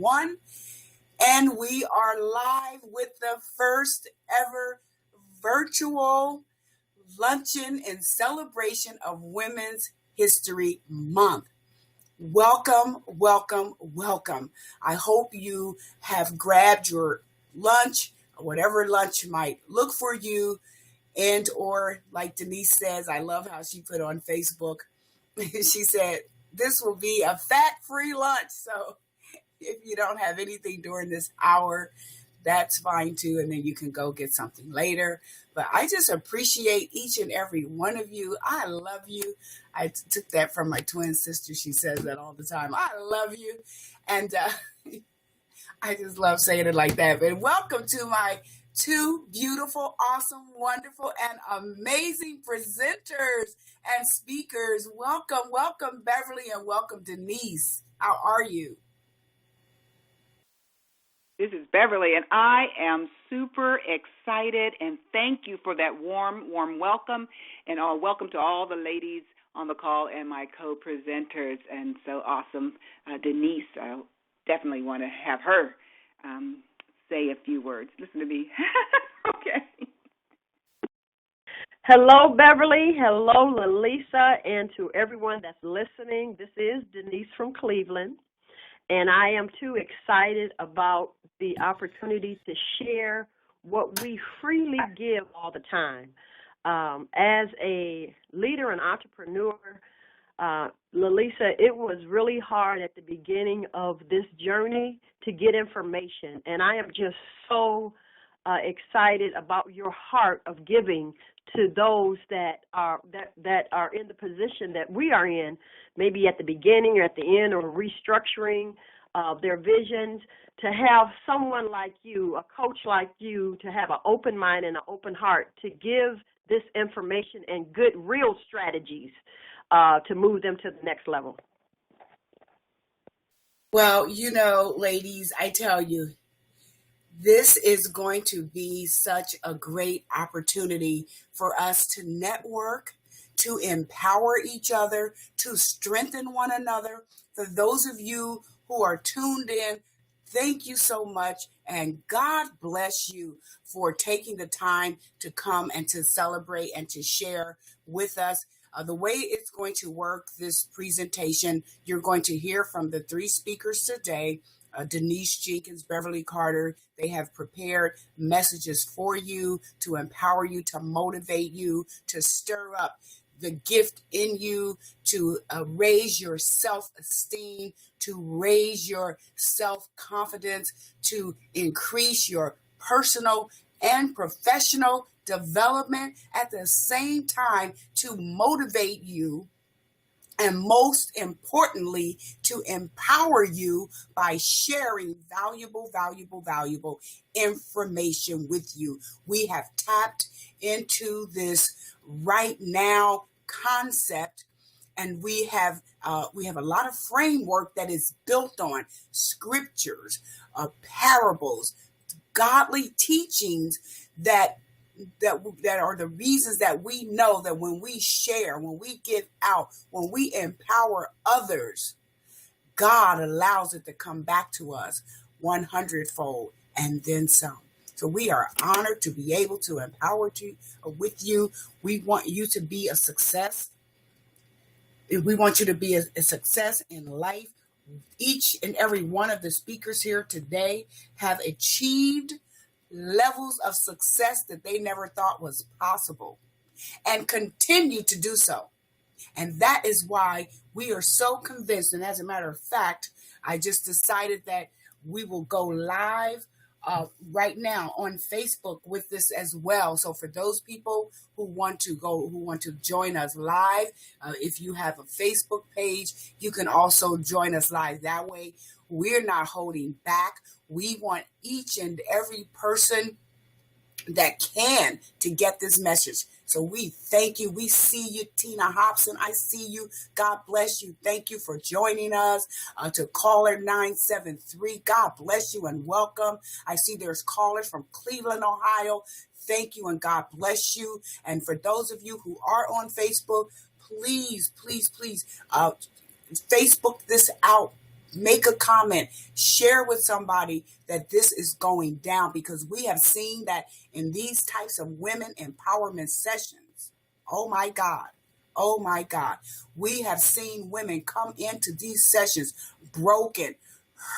2021. And we are live with the first ever virtual luncheon in celebration of Women's History Month. Welcome, welcome, welcome. I hope you have grabbed your lunch, whatever lunch might look for you, and or like Denise says, I love how she put on Facebook, she said, this will be a fat-free lunch. So if you don't have anything during this hour, that's fine too. And then you can go get something later. But I just appreciate each and every one of you. I love you. I took that from my twin sister. She says that all the time. I love you. And I just love saying it like that. But welcome to my two beautiful, awesome, wonderful, and amazing presenters and speakers. Welcome, welcome, Beverly, and welcome, Denise. How are you? This is Beverly, and I am super excited, and thank you for that warm welcome, and welcome to all the ladies on the call and my co-presenters, and so awesome. Denise, I definitely want to have her say a few words. Listen to me. Okay. Hello, Beverly. Hello, Lalisa, and to everyone that's listening. This is Denise from Cleveland. And I am too excited about the opportunity to share what we freely give all the time. As a leader and entrepreneur, Lalisa, it was really hard at the beginning of this journey to get information. And I am just so excited about your heart of giving to those that are in the position that we are in, maybe at the beginning or at the end, or restructuring their visions, to have someone like you, a coach like you, to have an open mind and an open heart to give this information and good, real strategies to move them to the next level. Well, you know, ladies, I tell you, this is going to be such a great opportunity for us to network, to empower each other, to strengthen one another. For those of you who are tuned in, thank you so much, and God bless you for taking the time to come and to celebrate and to share with us. The way it's going to work, this presentation, you're going to hear from the three speakers today, Denise Jenkins, Beverly Carter. They have prepared messages for you to empower you, to motivate you, to stir up the gift in you, to raise your self-esteem, to raise your self-confidence, to increase your personal and professional development, at the same time to motivate you, and most importantly, to empower you by sharing valuable information with you. We have tapped into this right now concept, and we have a lot of framework that is built on scriptures, parables, godly teachings that are the reasons that we know that when we share, when we give out, when we empower others, God allows it to come back to us 100-fold and then some. So we are honored to be able to empower you with you. We want you to be a success. We want you to be a success in life. Each and every one of the speakers here today have achieved levels of success that they never thought was possible, and continue to do so. And that is why we are so convinced. And as a matter of fact, I just decided that we will go live right now on Facebook with this as well. So for those people who want to join us live, if you have a Facebook page, you can also join us live. That way, we're not holding back. We want each and every person that can to get this message. So we thank you. We see you, Tina Hobson. I see you. God bless you. Thank you for joining us. To caller 973, God bless you and welcome. I see there's callers from Cleveland, Ohio. Thank you and God bless you. And for those of you who are on Facebook, please, Facebook this out. make a comment, share with somebody that this is going down, because we have seen that in these types of women empowerment sessions. Oh my God. Oh my God. We have seen women come into these sessions broken,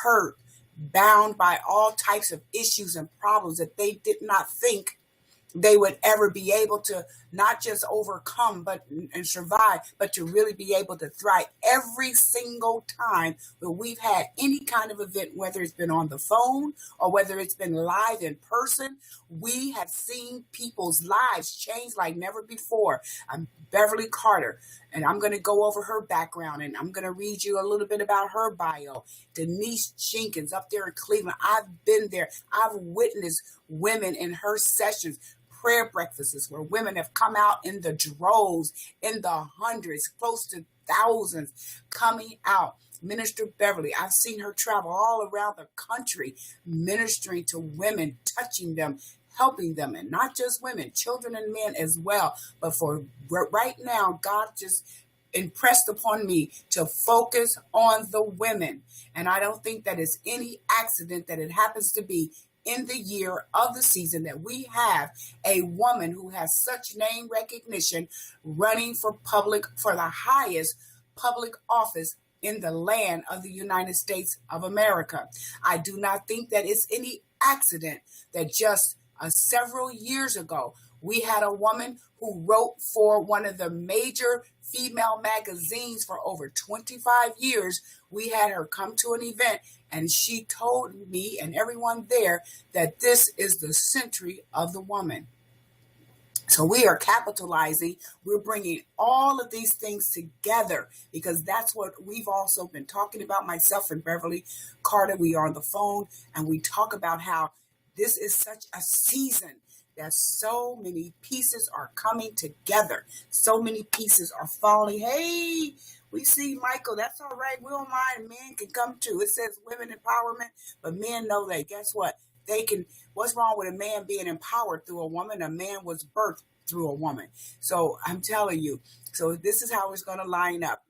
hurt, bound by all types of issues and problems that they did not think they would ever be able to not just overcome and survive, but to really be able to thrive. Every single time that we've had any kind of event, whether it's been on the phone or whether it's been live in person, we have seen people's lives change like never before. I'm Beverly Carter, and I'm going to go over her background, and I'm going to read you a little bit about her bio. Denise Jenkins up there in Cleveland. I've been there. I've witnessed women in her sessions, prayer breakfasts where women have come out in the droves, in the hundreds, close to thousands coming out. Minister Beverly, I've seen her travel all around the country, ministering to women, touching them, helping them, and not just women, children and men as well. But for right now, God just impressed upon me to focus on the women. And I don't think that it's any accident that it happens to be in the year of the season that we have a woman who has such name recognition running for the highest public office in the land of the United States of America. I do not think that it's any accident that just several years ago, we had a woman who wrote for one of the major female magazines for over 25 years. We had her come to an event, and she told me and everyone there that this is the century of the woman. So we are capitalizing. We're bringing all of these things together because that's what we've also been talking about. Myself and Beverly Carter, we are on the phone, and we talk about how this is such a season that so many pieces are coming together. So many pieces are falling. Hey, we see Michael. That's all right. We don't mind. Men can come too. It says women empowerment, but men know that. Guess what? They can. What's wrong with a man being empowered through a woman? A man was birthed through a woman. So I'm telling you. So this is how it's going to line up.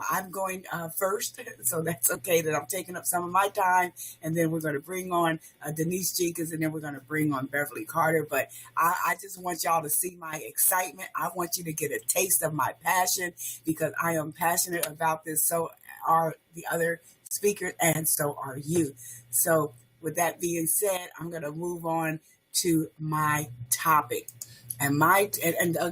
I'm going first, so that's okay that I'm taking up some of my time, and then we're going to bring on Denise Jenkins, and then we're going to bring on Beverly Carter. But I just want y'all to see my excitement. I want you to get a taste of my passion, because I am passionate about this. So are the other speakers, and so are you. So with that being said, I'm going to move on to my topic. And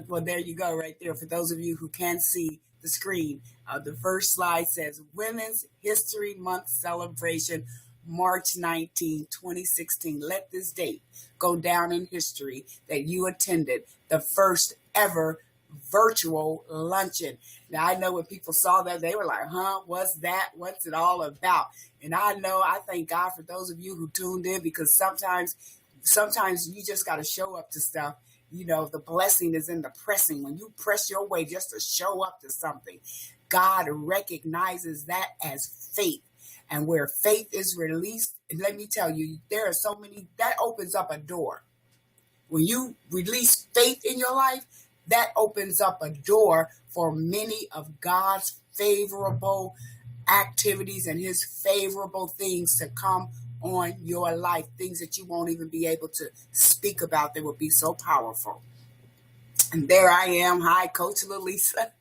well, there you go right there. For those of you who can see the screen, the first slide says Women's History Month Celebration, March 19, 2016. Let this date go down in history that you attended the first ever virtual luncheon. Now, I know when people saw that, they were like, what's that? What's it all about? And I thank God for those of you who tuned in, because sometimes you just got to show up to stuff. You know, the blessing is in the pressing. When you press your way just to show up to something, God recognizes that as faith. And where faith is released, and let me tell you, there are so many, that opens up a door. When you release faith in your life, that opens up a door for many of God's favorable activities and his favorable things to come on your life, things that you won't even be able to speak about. They will be so powerful. And there I am. Hi, Coach Lalisa.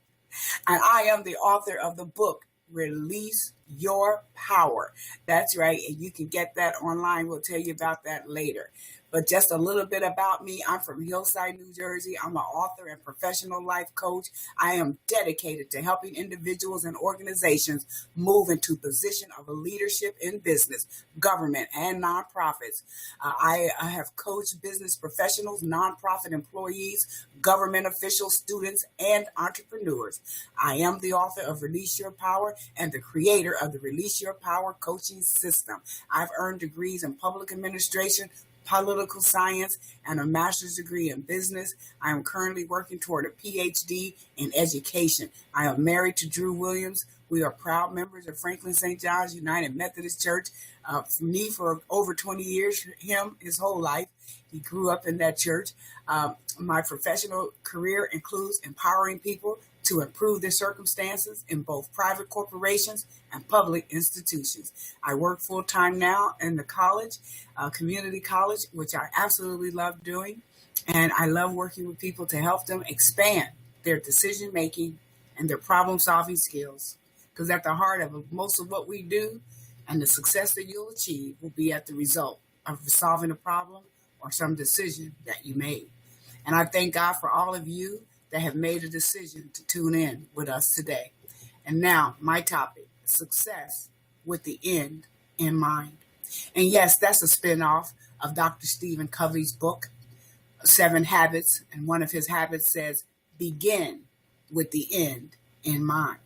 And I am the author of the book, Release Your Power. That's right. And you can get that online. We'll tell you about that later. But just a little bit about me. I'm from Hillside, New Jersey. I'm an author and professional life coach. I am dedicated to helping individuals and organizations move into position of leadership in business, government, and nonprofits. I have coached business professionals, nonprofit employees, government officials, students, and entrepreneurs. I am the author of Release Your Power and the creator of the Release Your Power coaching system. I've earned degrees in public administration, political science, and a master's degree in business. I am currently working toward a PhD in education. I am married to Drew Williams. We are proud members of Franklin St. John's United Methodist Church. For me, for over 20 years, him, his whole life. He grew up in that church. My professional career includes empowering people to improve their circumstances in both private corporations and public institutions. I work full time now in the college, community college, which I absolutely love doing. And I love working with people to help them expand their decision making and their problem solving skills. Because at the heart of most of what we do and the success that you'll achieve will be at the result of solving a problem or some decision that you made. And I thank God for all of you that have made a decision to tune in with us today. And now, my topic, success with the end in mind. And yes, that's a spinoff of Dr. Stephen Covey's book, 7 Habits. And one of his habits says, begin with the end in mind.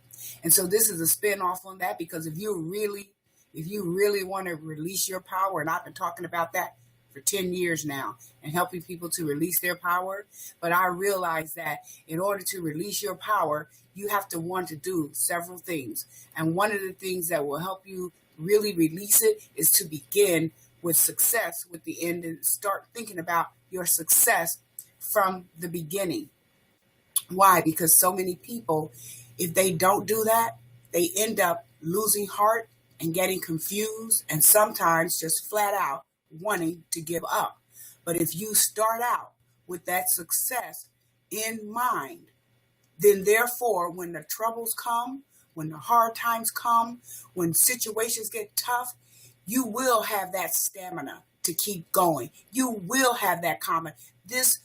And so this is a spinoff on that, because if you really want to release your power, and I've been talking about that for 10 years now and helping people to release their power. But I realize that in order to release your power, you have to want to do several things. And one of the things that will help you really release it is to begin with success with the end and start thinking about your success from the beginning. Why? Because so many people, if they don't do that, they end up losing heart and getting confused and sometimes just flat out wanting to give up. But if you start out with that success in mind, then therefore, when the troubles come, when the hard times come, when situations get tough, you will have that stamina to keep going. You will have that comment. This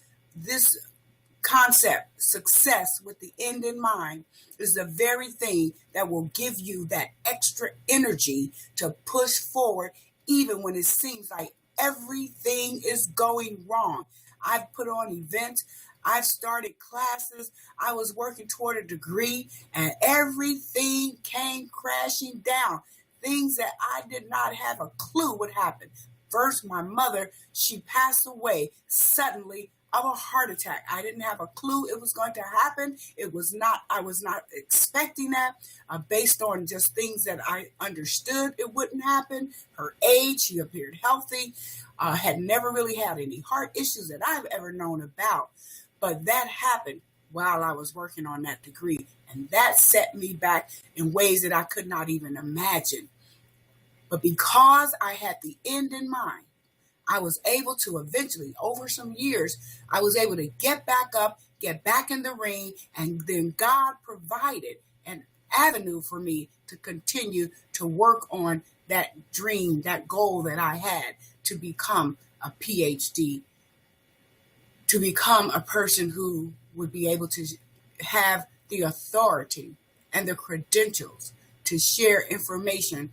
concept, success with the end in mind, is the very thing that will give you that extra energy to push forward even when it seems like everything is going wrong. I've put on events. I've started classes. I was working toward a degree and everything came crashing down. Things that I did not have a clue would happen. First, my mother, she passed away suddenly of a heart attack. I didn't have a clue it was going to happen. I was not expecting that based on just things that I understood it wouldn't happen. Her age, she appeared healthy, had never really had any heart issues that I've ever known about. But that happened while I was working on that degree. And that set me back in ways that I could not even imagine. But because I had the end in mind, I was able to eventually, over some years, I was able to get back up, get back in the ring, and then God provided an avenue for me to continue to work on that dream, that goal that I had to become a PhD, to become a person who would be able to have the authority and the credentials to share information.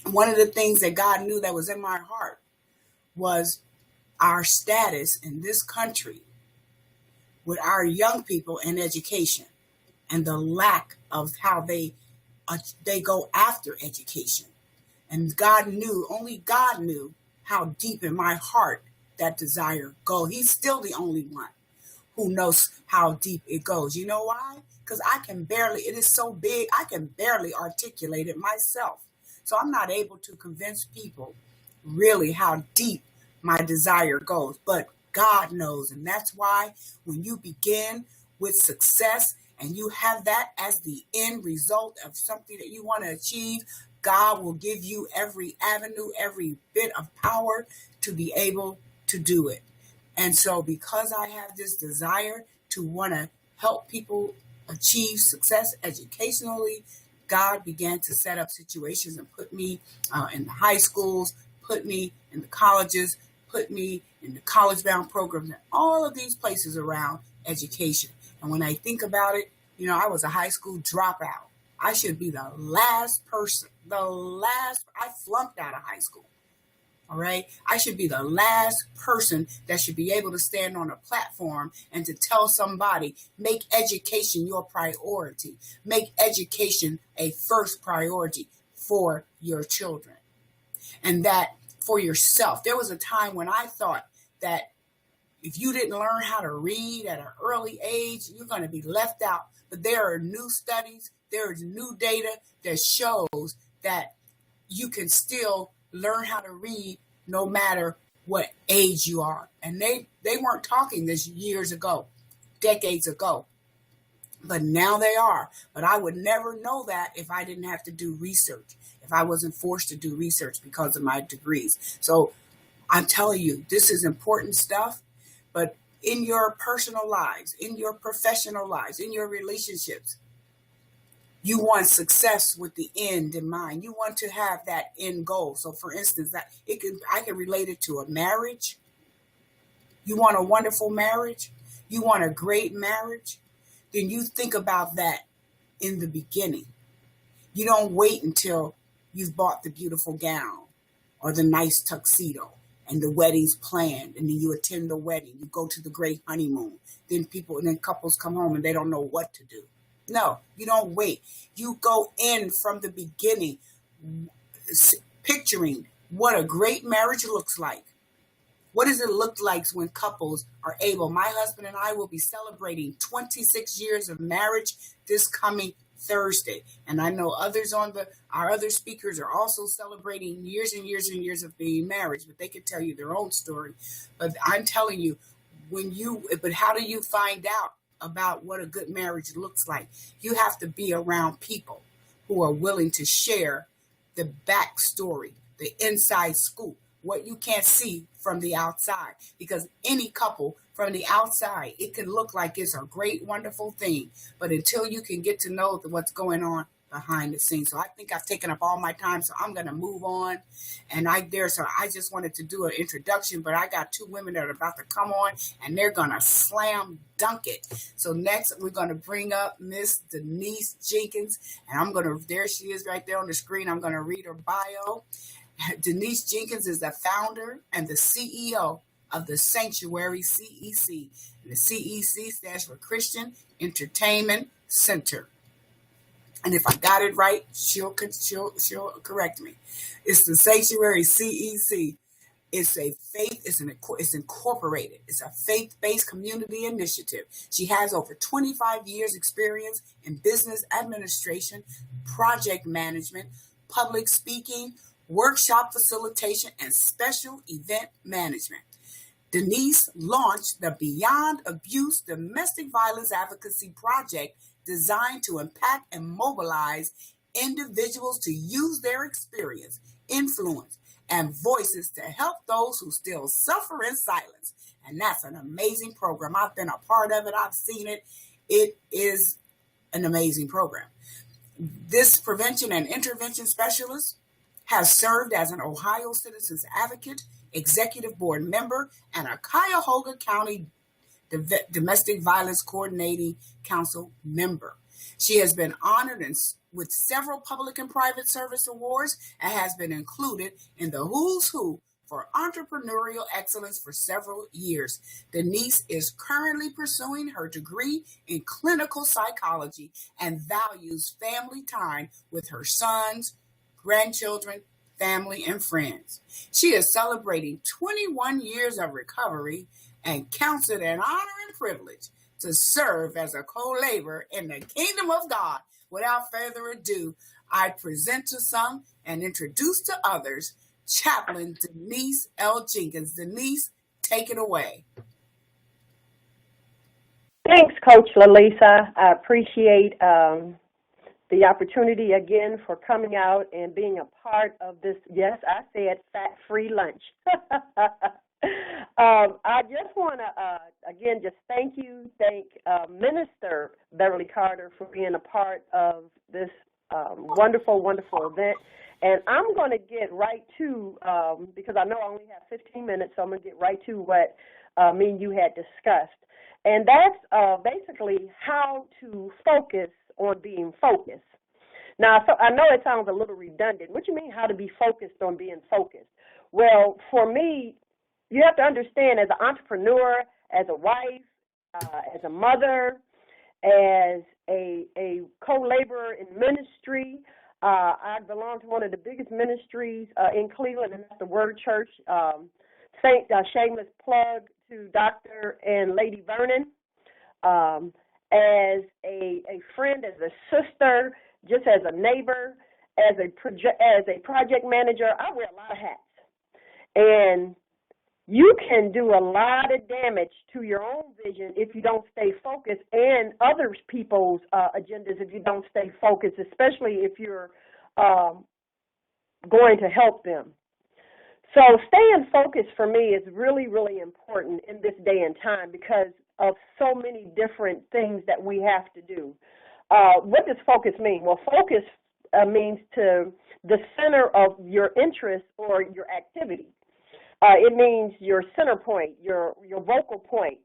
One of the things that God knew that was in my heart was our status in this country with our young people in education and the lack of how they go after education. And only God knew how deep in my heart that desire goes. He's still the only one who knows how deep it goes. You know why? Because it is so big, I can barely articulate it myself. So I'm not able to convince people really how deep my desire goes, but God knows. And that's why when you begin with success and you have that as the end result of something that you want to achieve, God will give you every avenue, every bit of power to be able to do it. And so because I have this desire to want to help people achieve success educationally, God began to set up situations and put me in the high schools, put me in the colleges, put me in the college-bound programs, and all of these places around education. And when I think about it, I was a high school dropout. I should be the last person, I flunked out of high school. All right. I should be the last person that should be able to stand on a platform and to tell somebody, make education your priority. Make education a first priority for your children. And that for yourself. There was a time when I thought that if you didn't learn how to read at an early age, you're going to be left out. But there are new studies, there is new data that shows that you can still learn how to read no matter what age you are. And they weren't talking this years ago, decades ago. But now they are. But I would never know that if I didn't have to do research, if I wasn't forced to do research because of my degrees. So I'm telling you, this is important stuff. But in your personal lives, in your professional lives, in your relationships, you want success with the end in mind. You want to have that end goal. So for instance, I can relate it to a marriage. You want a wonderful marriage? You want a great marriage? Then you think about that in the beginning. You don't wait until you've bought the beautiful gown or the nice tuxedo and the wedding's planned, and then you attend the wedding. You go to the great honeymoon. Then couples come home and they don't know what to do. No, you don't wait. You go in from the beginning, picturing what a great marriage looks like. What does it look like when couples are able? My husband and I will be celebrating 26 years of marriage this coming Thursday. And I know our other speakers are also celebrating years and years and years of being married, but they could tell you their own story. But I'm telling you, but how do you find out about what a good marriage looks like? You have to be around people who are willing to share the backstory, the inside scoop, what you can't see from the outside. Because any couple from the outside, it can look like it's a great, wonderful thing. But until you can get to know what's going on behind the scenes. So I think I've taken up all my time, so I'm going to move on. And I just wanted to do an introduction, but I got two women that are about to come on, and they're going to slam dunk it. So next, we're going to bring up Miss Denise Jenkins, and there she is right there on the screen. I'm going to read her bio. Denise Jenkins is the founder and the CEO of the Sanctuary CEC. And the CEC stands for Christian Entertainment Center. And if I got it right, she'll correct me. It's the Sanctuary CEC. It's incorporated. It's a faith-based community initiative. She has over 25 years experience in business administration, project management, public speaking, workshop facilitation, and special event management. Denise launched the Beyond Abuse Domestic Violence Advocacy Project, designed to impact and mobilize individuals to use their experience, influence, and voices to help those who still suffer in silence. And that's an amazing program. I've been a part of it. I've seen it. It is an amazing program. This prevention and intervention specialist has served as an Ohio Citizens Advocate, Executive Board member, and a Cuyahoga County Domestic Violence Coordinating Council member. She has been honored with several public and private service awards and has been included in the Who's Who for Entrepreneurial Excellence for several years. Denise is currently pursuing her degree in clinical psychology and values family time with her sons, grandchildren, family, and friends. She is celebrating 21 years of recovery and counts it an honor and privilege to serve as a co-laborer in the kingdom of God. Without further ado, I present to some and introduce to others Chaplain Denise L. Jenkins. Denise, take it away. Thanks, Coach Lalisa. I appreciate the opportunity again for coming out and being a part of this, yes, I said fat-free lunch. I just want to, again, just thank Minister Beverly Carter for being a part of this wonderful, wonderful event. And I'm going to get right to, because I know I only have 15 minutes, so I'm going to get right to what me and you had discussed. And that's basically how to focus on being focused. Now, so I know it sounds a little redundant. What do you mean, how to be focused on being focused? Well, for me, you have to understand, as an entrepreneur, as a wife, as a mother, as a co-laborer in ministry, I belong to one of the biggest ministries in Cleveland, and that's the Word Church. Shameless plug to Dr. and Lady Vernon. As a friend, as a sister, just as a neighbor, as a project manager, I wear a lot of hats. And you can do a lot of damage to your own vision if you don't stay focused, and other people's agendas if you don't stay focused, especially if you're going to help them. So staying focused for me is really, really important in this day and time because of so many different things that we have to do. What does focus mean? Well, focus means to the center of your interest or your activity. It means your center point, your vocal point,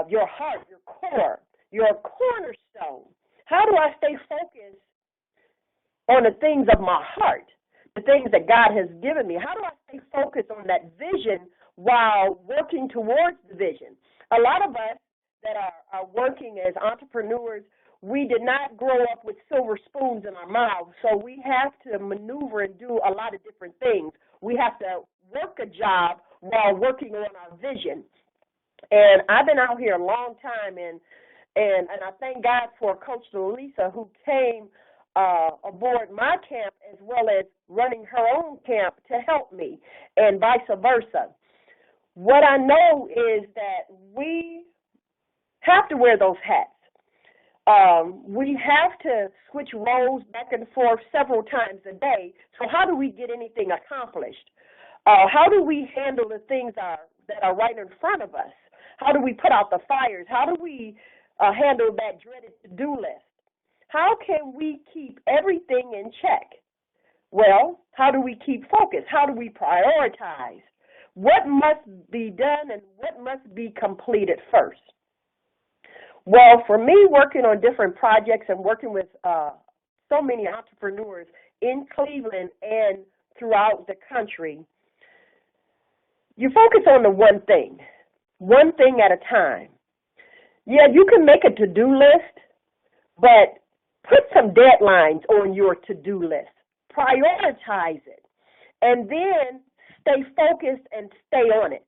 your heart, your core, your cornerstone. How do I stay focused on the things of my heart, the things that God has given me? How do I stay focused on that vision while working towards the vision? A lot of us that are working as entrepreneurs, we did not grow up with silver spoons in our mouths, so we have to maneuver and do a lot of different things. We have to work a job while working on our vision. And I've been out here a long time, and I thank God for Coach Lisa, who came aboard my camp as well as running her own camp to help me, and vice versa. What I know is that we have to wear those hats. We have to switch roles back and forth several times a day. So how do we get anything accomplished? How do we handle the things that are right in front of us? How do we put out the fires? How do we handle that dreaded to-do list? How can we keep everything in check? Well, how do we keep focus? How do we prioritize? What must be done and what must be completed first? Well, for me, working on different projects and working with so many entrepreneurs in Cleveland and throughout the country, you focus on the one thing at a time. Yeah, you can make a to-do list, but put some deadlines on your to-do list. Prioritize it, and then stay focused and stay on it.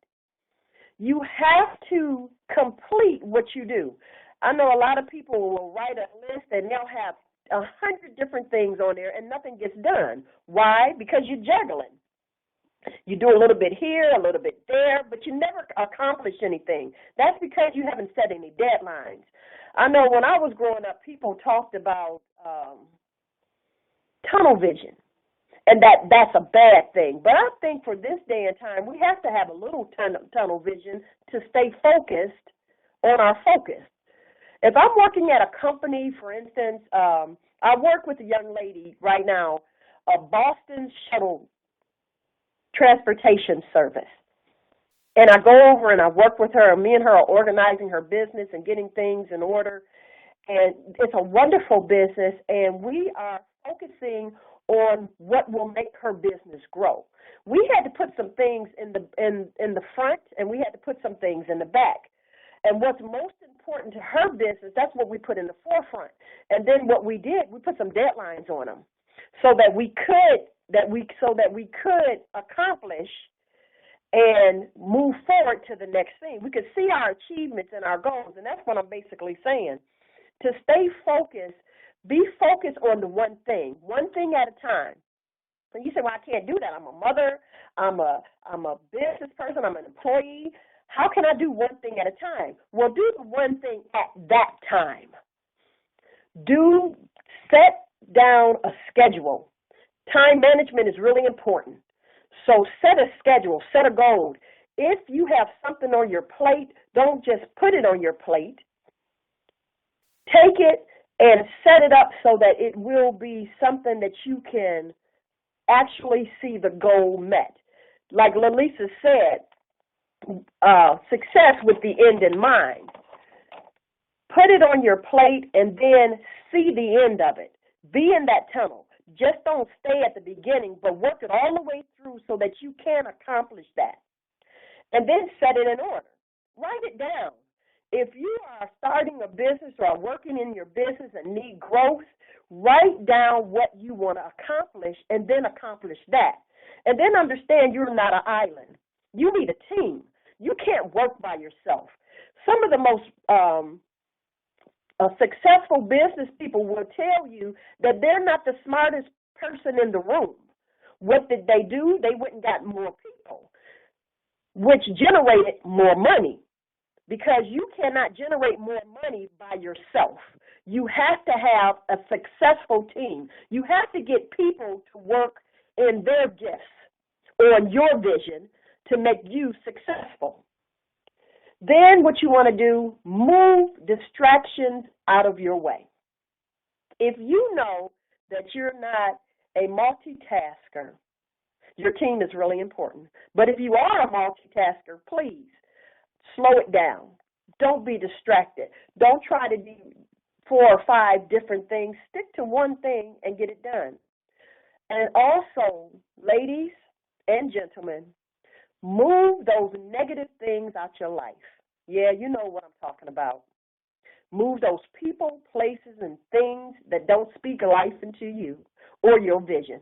You have to complete what you do. I know a lot of people will write a list and they'll have 100 different things on there and nothing gets done. Why? Because you're juggling. You do a little bit here, a little bit there, but you never accomplish anything. That's because you haven't set any deadlines. I know when I was growing up, people talked about tunnel vision, and that's a bad thing. But I think for this day and time, we have to have a little tunnel vision to stay focused on our focus. If I'm working at a company, for instance, I work with a young lady right now, a Boston Shuttle Transportation Service. And I go over and I work with her, and me and her are organizing her business and getting things in order. And it's a wonderful business, and we are focusing on what will make her business grow. We had to put some things in the front, and we had to put some things in the back. And what's most important to her business, that's what we put in the forefront. And then what we did, we put some deadlines on them so that we could accomplish and move forward to the next thing. We could see our achievements and our goals, and that's what I'm basically saying. To stay focused, be focused on the one thing at a time. And you say, well, I can't do that. I'm a mother. I'm a business person. I'm an employee. How can I do one thing at a time? Well, do the one thing at that time. Set down a schedule. Time management is really important. So set a schedule, set a goal. If you have something on your plate, don't just put it on your plate. Take it and set it up so that it will be something that you can actually see the goal met. Like Lalisa said, success with the end in mind. Put it on your plate and then see the end of it. Be in that tunnel. Just don't stay at the beginning, but work it all the way through so that you can accomplish that. And then set it in order. Write it down. If you are starting a business or are working in your business and need growth, write down what you want to accomplish and then accomplish that. And then understand you're not an island. You need a team. You can't work by yourself. Some of the most successful business people will tell you that they're not the smartest person in the room. What did they do? They went and got more people. which generated more money, because you cannot generate more money by yourself. You have to have a successful team. You have to get people to work in their gifts or your vision to make you successful. Then what you want to do, move distractions out of your way. If you know that you're not a multitasker, your team is really important. But if you are a multitasker, please slow it down. Don't be distracted. Don't try to do 4 or 5 different things. Stick to one thing and get it done. And also, ladies and gentlemen, move those negative things out your life. Yeah, you know what I'm talking about. Move those people, places, and things that don't speak life into you or your vision.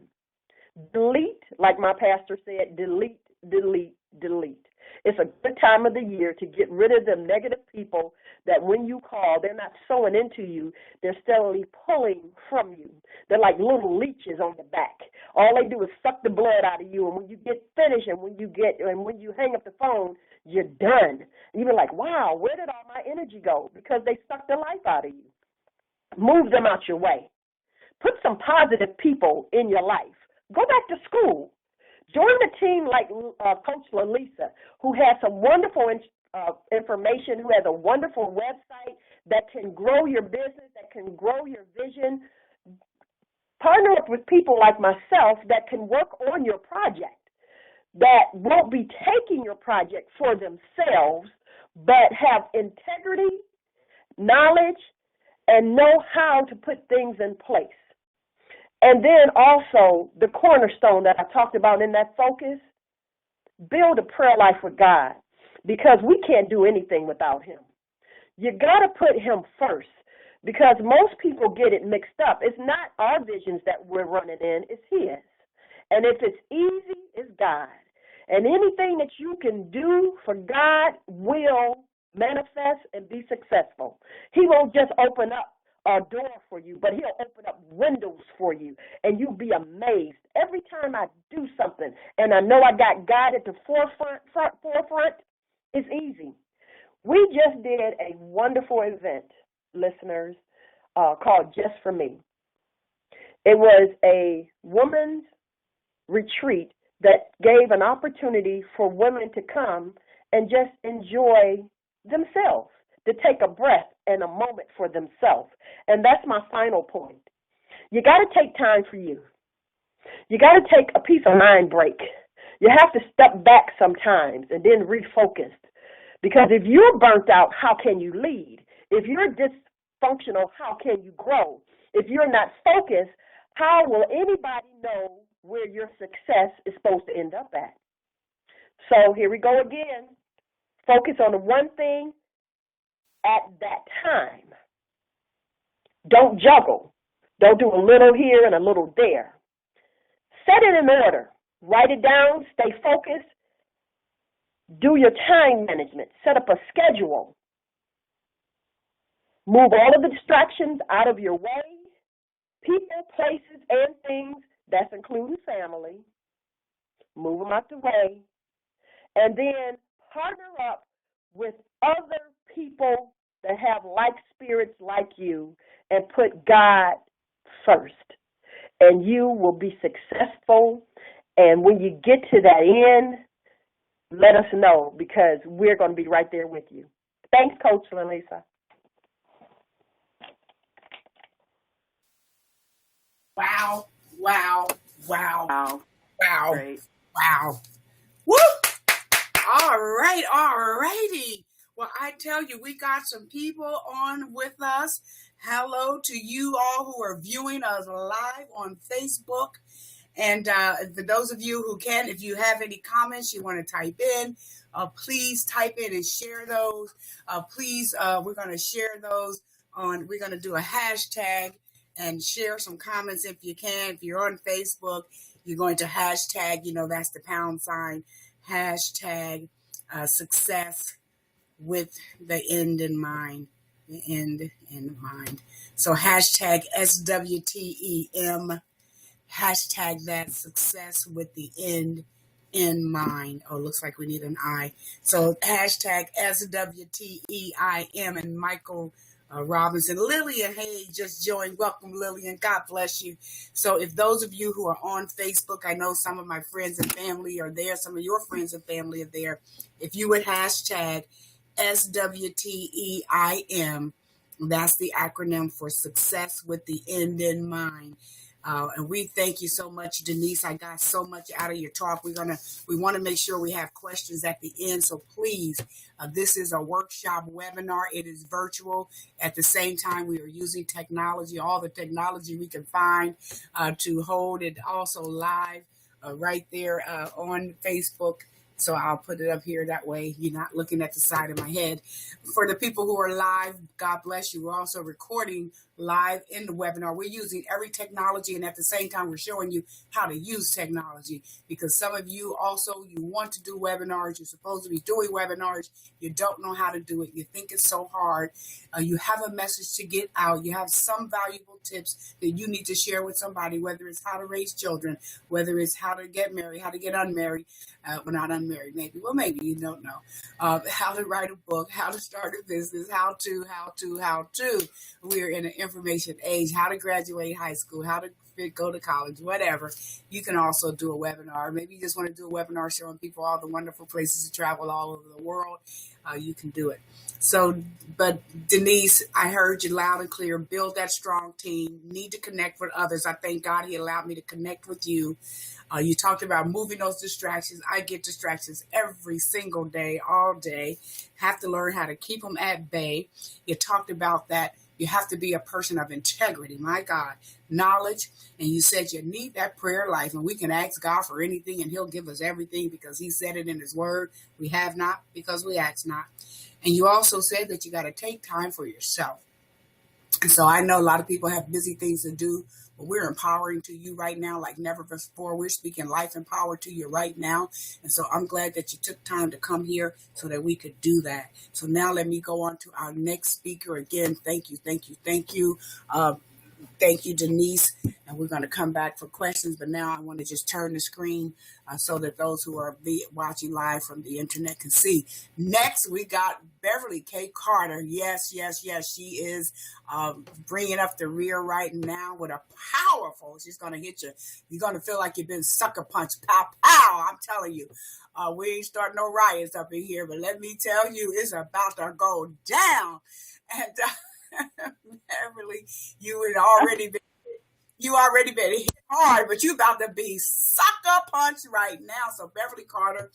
Delete, like my pastor said, delete, delete, delete. It's a good time of the year to get rid of them negative people that when you call, they're not sewing into you. They're steadily pulling from you. They're like little leeches on your back. All they do is suck the blood out of you. And when you get finished and when you hang up the phone, you're done. And you're like, wow, where did all my energy go? Because they sucked the life out of you. Move them out your way. Put some positive people in your life. Go back to school. Join a team like Coach Lalisa, who has some wonderful information, who has a wonderful website that can grow your business, that can grow your vision. Partner up with people like myself that can work on your project, that won't be taking your project for themselves, but have integrity, knowledge, and know how to put things in place. And then also the cornerstone that I talked about in that focus, build a prayer life with God, because we can't do anything without him. You got to put him first, because most people get it mixed up. It's not our visions that we're running in, it's his. And if it's easy, it's God. And anything that you can do for God will manifest and be successful. He won't just open up a door for you, but he'll open up windows for you, and you'll be amazed. Every time I do something and I know I got God at the forefront, it's easy. We just did a wonderful event, listeners, called Just For Me. It was a women's retreat that gave an opportunity for women to come and just enjoy themselves, to take a breath and a moment for themselves. And that's my final point. You got to take time for you. You got to take a peace of mind break. You have to step back sometimes and then refocus. Because if you're burnt out, how can you lead? If you're dysfunctional, how can you grow? If you're not focused, how will anybody know where your success is supposed to end up at? So here we go again. Focus on the one thing at that time. Don't juggle. Don't do a little here and a little there. Set it in order. Write it down. Stay focused. Do your time management. Set up a schedule. Move all of the distractions out of your way. People, places, and things, that's including family. Move them out the way. And then partner up with other people that have like spirits like you and put God first. And you will be successful. And when you get to that end, let us know, because we're going to be right there with you. Thanks, Coach Lalisa. Wow, wow, wow, Wow. wow, Great. wow. Woo! All righty. Well, I tell you, we got some people on with us. Hello to you all who are viewing us live on Facebook. And for those of you who can, if you have any comments you want to type in, please type in and share those. We're going to share those we're going to do a hashtag and share some comments if you can. If you're on Facebook, you're going to hashtag, that's the #, hashtag success with the end in mind. The end in mind. So hashtag SWTEM. Hashtag that success with the end in mind. Oh, looks like we need an I. So hashtag SWTEIM and Michael Robinson. Lillian, hey, just joined. Welcome, Lillian. God bless you. So if those of you who are on Facebook, I know some of my friends and family are there. Some of your friends and family are there. If you would hashtag SWTEIM, that's the acronym for success with the end in mind. And we thank you so much, Denise. I got so much out of your talk. We want to make sure we have questions at the end. So please, this is a workshop webinar. It is virtual. At the same time, we are using technology, all the technology we can find to hold it also live right there on Facebook. So I'll put it up here. That way you're not looking at the side of my head. For the people who are live, God bless you. We're also recording live in the webinar. We're using every technology, and at the same time, we're showing you how to use technology, because some of you also, you want to do webinars. You're supposed to be doing webinars. You don't know how to do it. You think it's so hard. You have a message to get out. You have some valuable tips that you need to share with somebody, whether it's how to raise children, whether it's how to get married, how to get unmarried. Well, not unmarried, maybe. Well, maybe you don't know. How to write a book, how to start a business, how to. We're in an information age, how to graduate high school, how to go to college, whatever. You can also do a webinar. Maybe you just want to do a webinar showing people all the wonderful places to travel all over the world. You can do it. So, but Denise, I heard you loud and clear. Build that strong team. Need to connect with others. I thank God he allowed me to connect with you. You talked about moving those distractions. I get distractions every single day, all day. Have to learn how to keep them at bay. You talked about that. You have to be a person of integrity, my God, knowledge. And you said you need that prayer life, and we can ask God for anything and he'll give us everything because he said it in his word. We have not because we ask not. And you also said that you got to take time for yourself. And so I know a lot of people have busy things to do, but we're empowering to you right now like never before. We're speaking life and power to you right now. And so I'm glad that you took time to come here so that we could do that. So now let me go on to our next speaker. Again, thank you. Thank you, Denise. And we're going to come back for questions. But now I want to just turn the screen so that those who are watching live from the internet can see. Next, we got Beverly K. Carter. Yes. She is bringing up the rear right now with a powerful, she's going to hit you. You're going to feel like you've been sucker punched. Pow, pow. I'm telling you. We ain't starting no riots up in here. But let me tell you, it's about to go down. And Beverly, you already been hit hard, but you about to be sucker punched right now. So Beverly Carter,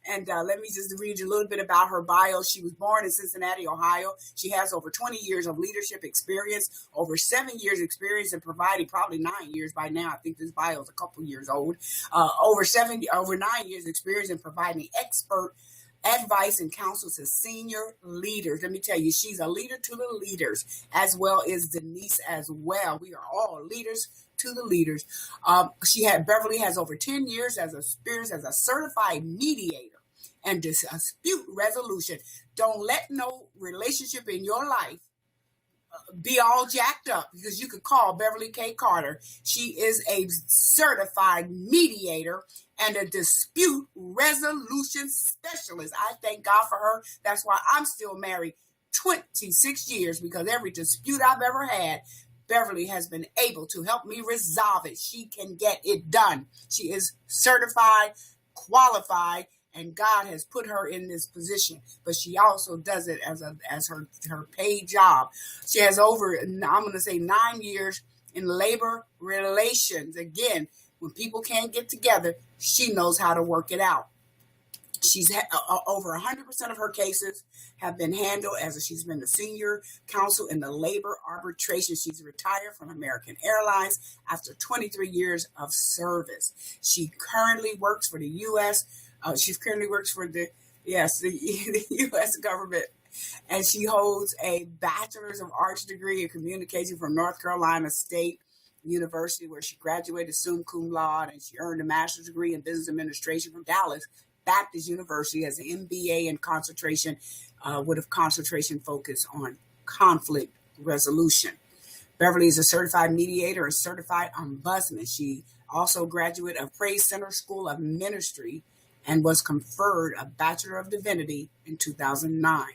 and let me just read you a little bit about her bio. She was born in Cincinnati, Ohio. She has over 20 years of leadership experience, over 7 years experience in providing, probably 9 years by now. I think this bio is a couple years old. Over 9 years experience in providing expert advice and counsel to senior leaders. Let me tell you, she's a leader to the leaders, as well as Denise as well. We are all leaders to the leaders. Beverly has over 10 years as experience as a certified mediator and dispute resolution. Don't let no relationship in your life be all jacked up, because you could call Beverly K. Carter. She is a certified mediator and a dispute resolution specialist. I thank God for her. That's why I'm still married 26 years, because every dispute I've ever had, Beverly has been able to help me resolve it. She can get it done. She is certified, qualified, and God has put her in this position, but she also does it as her paid job. She has over, I'm going to say, 9 years in labor relations. Again, when people can't get together, she knows how to work it out. She's over 100% of her cases have been handled as she's been the senior counsel in the labor arbitration. She's retired from American Airlines after 23 years of service. She currently works for the U.S. She currently works for the U.S. government, and she holds a Bachelor's of Arts degree in communication from North Carolina State University, where she graduated summa cum laude, and she earned a master's degree in business administration from Dallas Baptist University as an MBA in concentration, with a concentration focus on conflict resolution. Beverly is a certified mediator and certified ombudsman. She also graduate of Praise Center School of Ministry and was conferred a Bachelor of Divinity in 2009.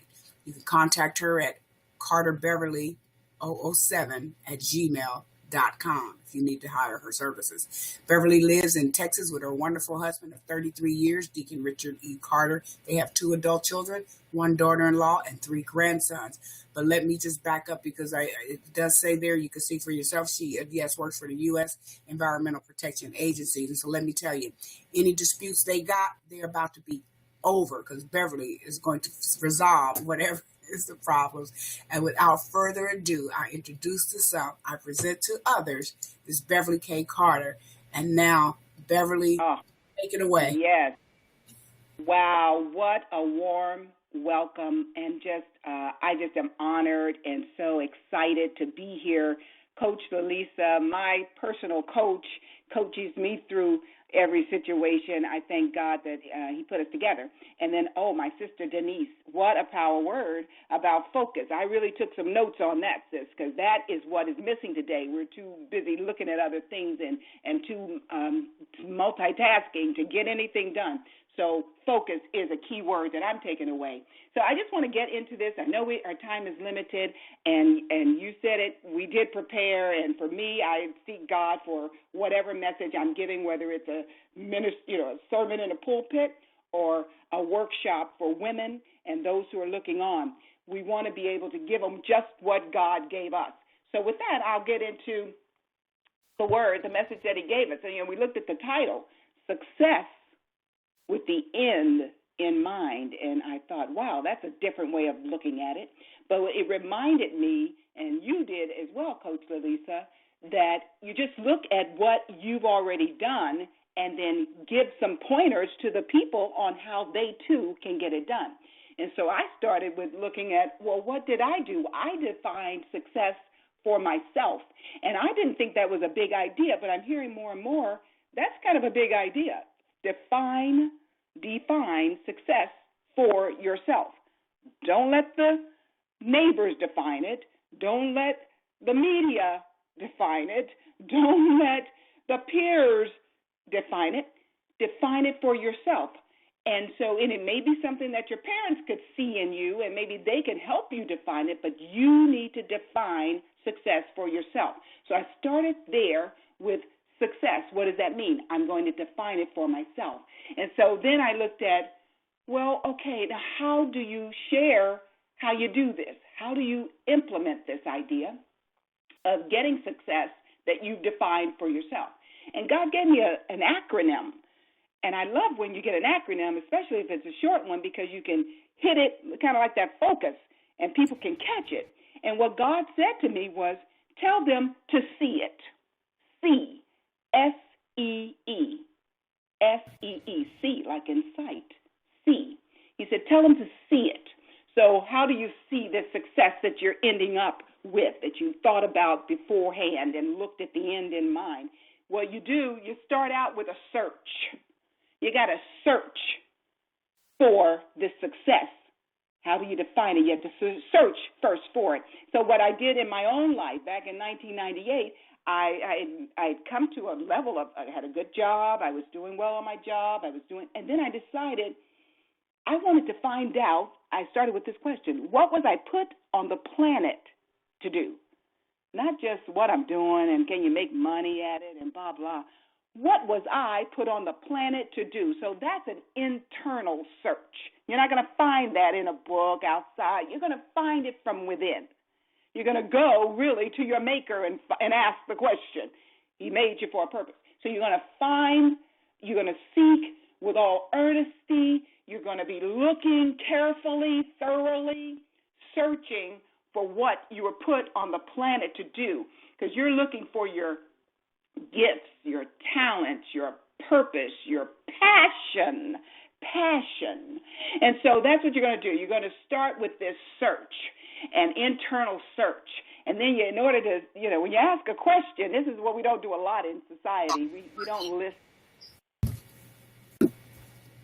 You can contact her at carterbeverly007@gmail.com if you need to hire her services. Beverly lives in Texas with her wonderful husband of 33 years, Deacon Richard E. Carter. They have 2 adult children, 1 daughter-in-law, and 3 grandsons. But let me just back up because it does say there, you can see for yourself, she, yes, works for the U.S. Environmental Protection Agency. And so let me tell you, any disputes they got, they're about to be over because Beverly is going to resolve whatever is the problems. And without further ado, I introduce to some, I present to others, this Beverly K. Carter. And now, Beverly, take it away. Yes. Wow, what a warm welcome, and I just am honored and so excited to be here. Coach Lalisa, my personal coach, coaches me through every situation. I thank God that he put us together. And then, my sister Denise, what a power word about focus. I really took some notes on that, sis, because that is what is missing today. We're too busy looking at other things and too multitasking to get anything done. So focus is a key word that I'm taking away. So I just want to get into this. I know our time is limited, and you said it. We did prepare, and for me, I seek God for whatever message I'm giving, whether it's a sermon in a pulpit or a workshop for women and those who are looking on. We want to be able to give them just what God gave us. So with that, I'll get into the word, the message that he gave us. And, we looked at the title, Success with the End in Mind. And I thought, wow, that's a different way of looking at it. But it reminded me, and you did as well, Coach Lalisa, that you just look at what you've already done and then give some pointers to the people on how they, too, can get it done. And so I started with looking at, well, what did I do? I defined success for myself. And I didn't think that was a big idea, but I'm hearing more and more that's kind of a big idea. Define success for yourself. Don't let the neighbors define it. Don't let the media define it. Don't let the peers define it. Define it for yourself. And it may be something that your parents could see in you, and maybe they can help you define it, but you need to define success for yourself. So I started there with success. What does that mean? I'm going to define it for myself. And so then I looked at, well, okay, now how do you share how you do this? How do you implement this idea of getting success that you've defined for yourself? And God gave me an acronym. And I love when you get an acronym, especially if it's a short one, because you can hit it kind of like that focus, and people can catch it. And what God said to me was, tell them to see it. See. S-E-E. S-E-E. See, like in sight. See. He said, tell them to see it. So how do you see the success that you're ending up with, that you thought about beforehand and looked at the end in mind? Well, you start out with a search. You got to search for the success. How do you define it? You have to search first for it. So what I did in my own life back in 1998, I'd come to a level of, I had a good job, I was doing well on my job, and then I decided I wanted to find out, I started with this question, what was I put on the planet to do? Not just what I'm doing and can you make money at it and blah, blah. What was I put on the planet to do? So that's an internal search. You're not going to find that in a book outside. You're going to find it from within. You're going to go really to your maker and ask the question. He made you for a purpose. So you're going to seek with all earnesty. You're going to be looking carefully, thoroughly, searching for what you were put on the planet to do, because you're looking for your gifts, your talents, your purpose, your passion. And so that's what you're going to do. You're going to start with this search, an internal search. And then in order to, when you ask a question, this is what we don't do a lot in society. We don't listen.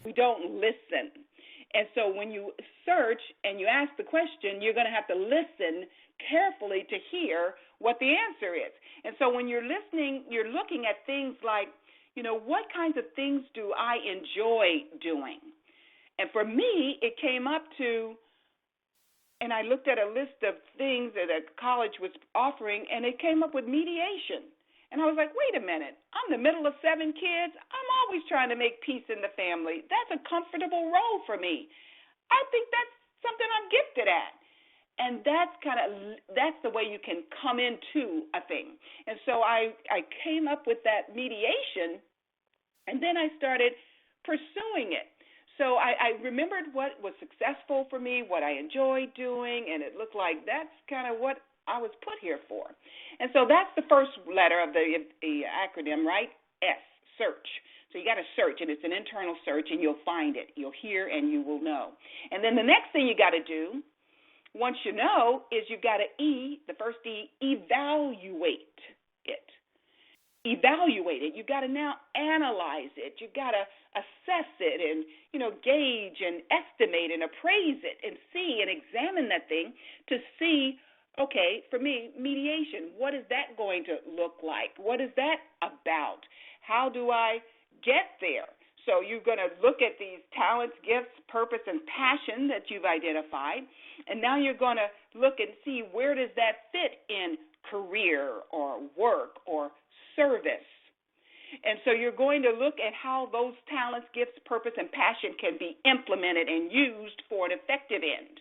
We don't listen. And so when you search and you ask the question, you're going to have to listen carefully to hear what the answer is. And so when you're listening, you're looking at things like, what kinds of things do I enjoy doing? And for me, it came up to, and I looked at a list of things that a college was offering, and it came up with mediation. And I was like, wait a minute, I'm the middle of 7 kids. I'm always trying to make peace in the family. That's a comfortable role for me. I think that's something I'm gifted at. And that's the way you can come into a thing. And so I came up with that mediation, and then I started pursuing it. So I remembered what was successful for me, what I enjoyed doing, and it looked like that's kind of what I was put here for. And so that's the first letter of the acronym, right? S, search. So you got to search, and it's an internal search, and you'll find it. You'll hear, and you will know. And then the next thing you got to do, once you know, is you've got to the first E, evaluate it. Evaluate it. You've got to now analyze it. You've got to assess it and, gauge and estimate and appraise it and see and examine that thing to see, okay, for me, mediation, what is that going to look like? What is that about? How do I get there? So you're going to look at these talents, gifts, purpose, and passion that you've identified, and now you're going to look and see where does that fit in career or work or service. And so you're going to look at how those talents, gifts, purpose, and passion can be implemented and used for an effective end,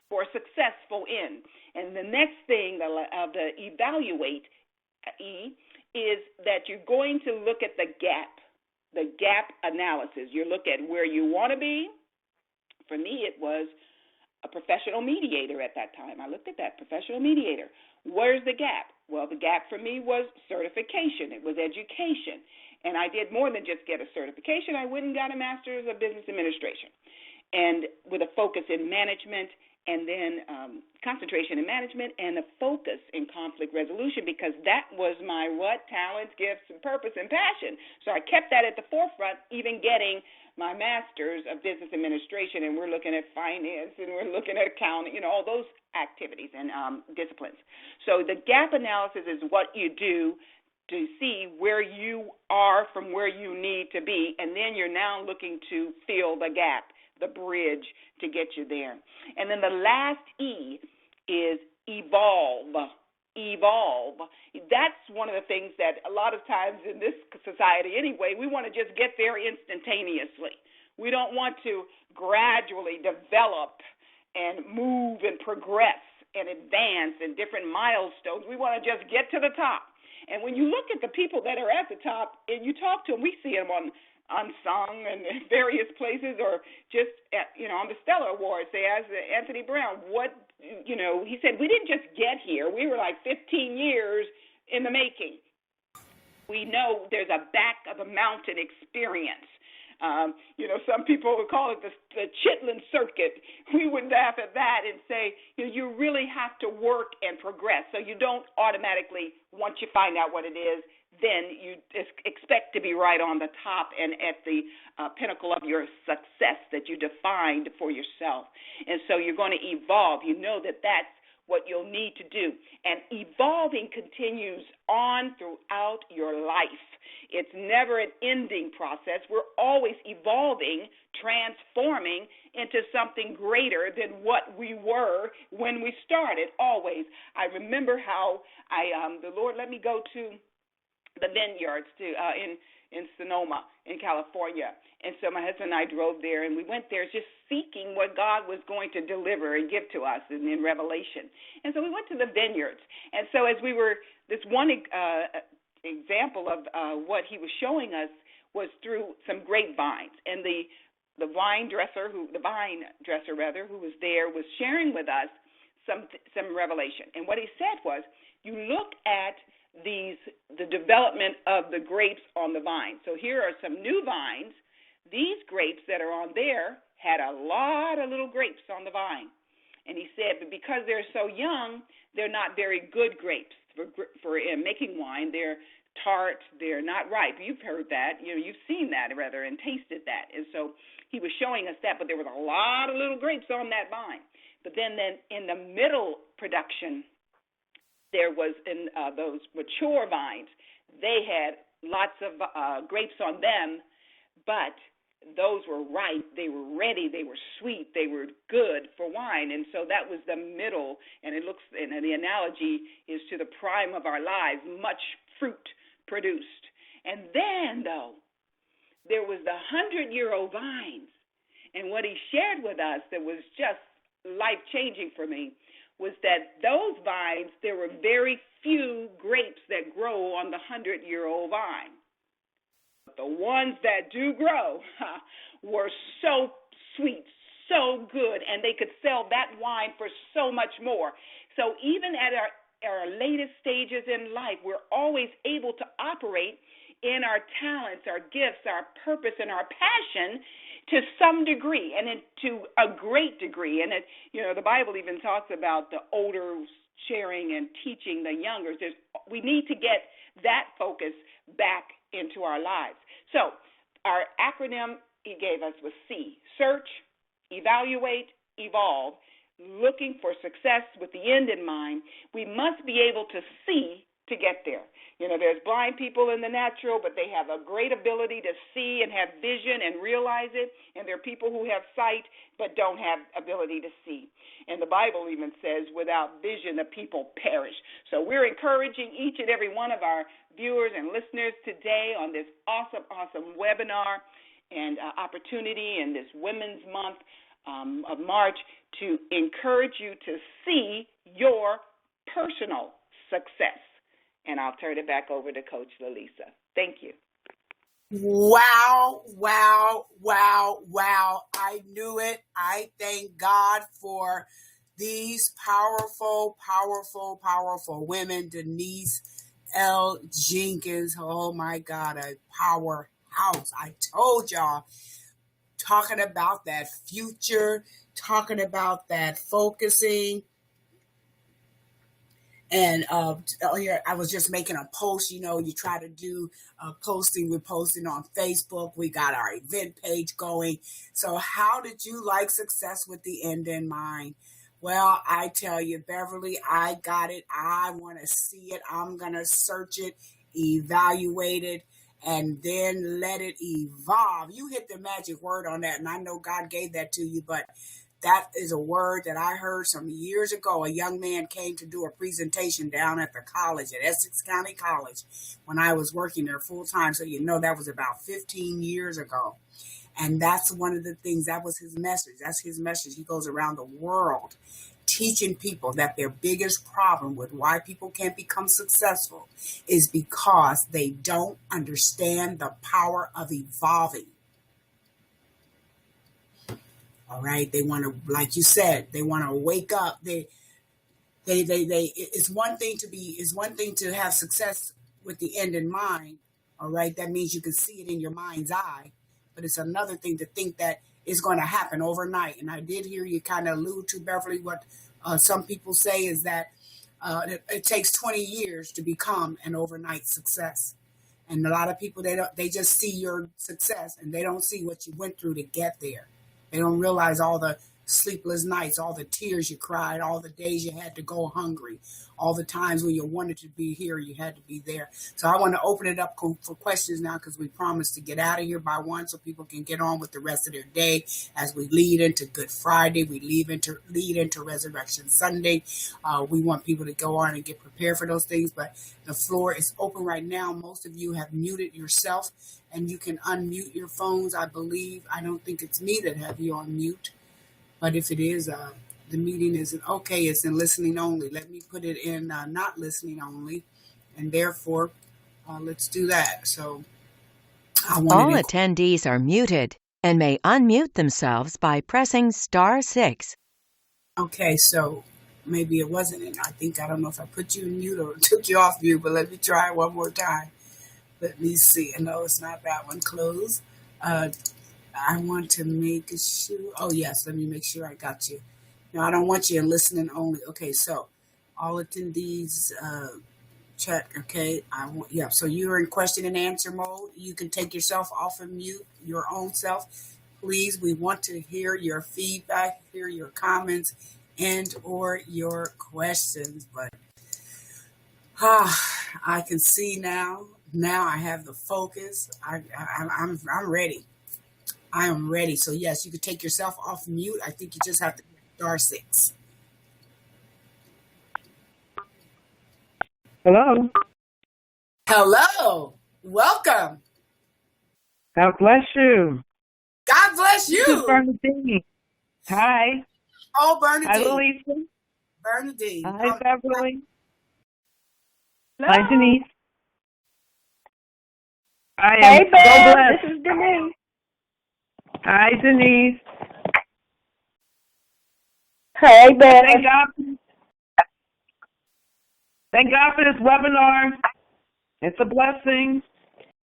for a successful end. And the next thing of the evaluate, E, is that you're going to look at the gap analysis. You look at where you want to be. For me, it was a professional mediator at that time. I looked at that, professional mediator. Where's the gap? Well, the gap for me was certification. It was education. And I did more than just get a certification. I went and got a master's of business administration, and with a focus in management, and then concentration in management, and a focus in conflict resolution, because that was my talents, gifts, and purpose and passion. So I kept that at the forefront, even getting my master's of business administration, and we're looking at finance, and we're looking at accounting, all those activities and disciplines. So the gap analysis is what you do to see where you are from where you need to be, and then you're now looking to fill the gap, the bridge to get you there. And then the last E is evolve. Evolve. That's one of the things that a lot of times in this society anyway, we want to just get there instantaneously. We don't want to gradually develop and move and progress and advance in different milestones. We want to just get to the top. And when you look at the people that are at the top and you talk to them, we see them on Unsung and various places, or just on the Stellar Awards. They asked Anthony Brown, he said, we didn't just get here. We were like 15 years in the making. We know there's a back of the mountain experience. Some people would call it the Chitlin Circuit. We would laugh at that and say, you really have to work and progress. So you don't automatically, once you find out what it is, then you expect to be right on the top and at the pinnacle of your success that you defined for yourself. And so you're going to evolve. You know that that's what you'll need to do. And evolving continues on throughout your life. It's never an ending process. We're always evolving, transforming into something greater than what we were when we started, always. I remember how the Lord let me go to the vineyards in Sonoma, in California. And so my husband and I drove there, and we went there just seeking what God was going to deliver and give to us in Revelation. And so we went to the vineyards. And so as we were, this one example of what he was showing us was through some grapevines. And the vine dresser who was there was sharing with us some revelation. And what he said was, you look at the development of the grapes on the vine. So here are some new vines. These grapes that are on there had a lot of little grapes on the vine. And he said, but because they're so young, they're not very good grapes for making wine. They're tart, they're not ripe. You've heard that, you've seen that rather, and tasted that. And so he was showing us that, but there was a lot of little grapes on that vine. But then in the middle production, there was in those mature vines, they had lots of grapes on them, but those were ripe, they were ready, they were sweet, they were good for wine. And so that was the middle, and it looks, and the analogy is to the prime of our lives, much fruit produced. And then, though, there was the 100-year-old vines. And what he shared with us that was just life-changing for me was that those vines, there were very few grapes that grow on the 100-year-old vine. The ones that do grow were so sweet, so good, and they could sell that wine for so much more. So even at our latest stages in life, we're always able to operate in our talents, our gifts, our purpose, and our passion to some degree, and to a great degree. And the Bible even talks about the older sharing and teaching the younger. We need to get that focus back into our lives. So our acronym he gave us was C: search, evaluate, evolve. Looking for success with the end in mind, we must be able to see to get there. There's blind people in the natural, but they have a great ability to see and have vision and realize it. And there are people who have sight but don't have ability to see. And the Bible even says, without vision, the people perish. So we're encouraging each and every one of our viewers and listeners today on this awesome, awesome webinar and opportunity in this Women's Month of March to encourage you to see your personal success. And I'll turn it back over to Coach Lalisa. Thank you. Wow, wow, wow, wow. I knew it. I thank God for these powerful, powerful, powerful women. Denise L. Jenkins. Oh, my God, a powerhouse. I told y'all, talking about that future, talking about that focusing. And I was just making a post. You try to do posting. We're posting on Facebook. We got our event page going. So how did you like success with the end in mind? Well, I tell you, Beverly, I got it. I want to see it. I'm going to search it, evaluate it, and then let it evolve. You hit the magic word on that, and I know God gave that to you, but that is a word that I heard some years ago. A young man came to do a presentation down at the college, at Essex County College, when I was working there full time. So that was about 15 years ago. And that's one of the things, that was his message. That's his message. He goes around the world teaching people that their biggest problem with why people can't become successful is because they don't understand the power of evolving. All right. They want to, like you said, they want to wake up. It's one thing to have success with the end in mind. All right. That means you can see it in your mind's eye, but it's another thing to think that it's going to happen overnight. And I did hear you kind of allude to, Beverly, what some people say is that it takes 20 years to become an overnight success. And a lot of people, they just see your success and they don't see what you went through to get there. They don't realize all the sleepless nights, all the tears you cried, all the days you had to go hungry, all the times when you wanted to be here, you had to be there. So I want to open it up for questions now, because we promised to get out of here by 1 so people can get on with the rest of their day as we lead into Good Friday. We lead into Resurrection Sunday. We want people to go on and get prepared for those things, but the floor is open right now. Most of you have muted yourself, and you can unmute your phones, I believe. I don't think it's me that have you on mute. But if it is, the meeting isn't okay. It's in listening only. Let me put it in not listening only. And therefore, let's do that. So all attendees are muted and may unmute themselves by pressing *6. Okay, so maybe it wasn't in. I don't know if I put you in mute or took you off mute, but let me try it one more time. Let me see. No, it's not that one. Close. I want to make sure. Oh, yes. Let me make sure I got you. No, I don't want you in listening only. Okay, so all attendees chat. Okay, so you're in question and answer mode. You can take yourself off of mute, your own self. Please, we want to hear your feedback, hear your comments, and or your questions. But I can see now Now I have the focus. I'm ready. I am ready. So yes, you could take yourself off mute. I think you just have to *6. Hello. Hello. Welcome. God bless you. God bless This is you. Bernadine. Hi. Oh, Hi, Bernadine. Lisa. Bernadine. Hi, Beverly. Hello. Hi, Denise. I am Hey, so Bev, blessed. this is Denise. Hi, Denise. Hey, Bev. Thank God for this webinar. It's a blessing.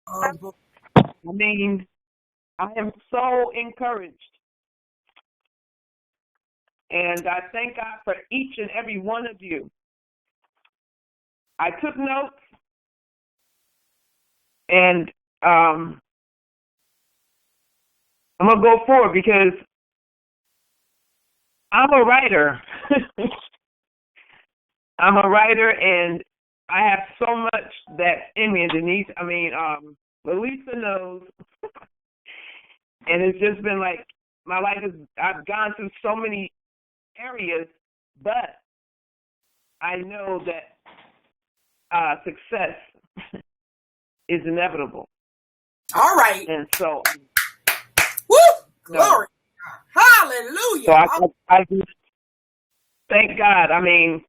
Oh, boy. I mean, I am so encouraged. And I thank God for each and every one of you. I took notes, and I'm going to go forward because I'm a writer. I'm a writer, and I have so much that's in me. And Denise, I mean, Lisa knows, and it's just been like my life is. I've gone through so many areas, but I know that success is inevitable, All right. and so Woo! Glory. Hallelujah. so I just thank God. I mean,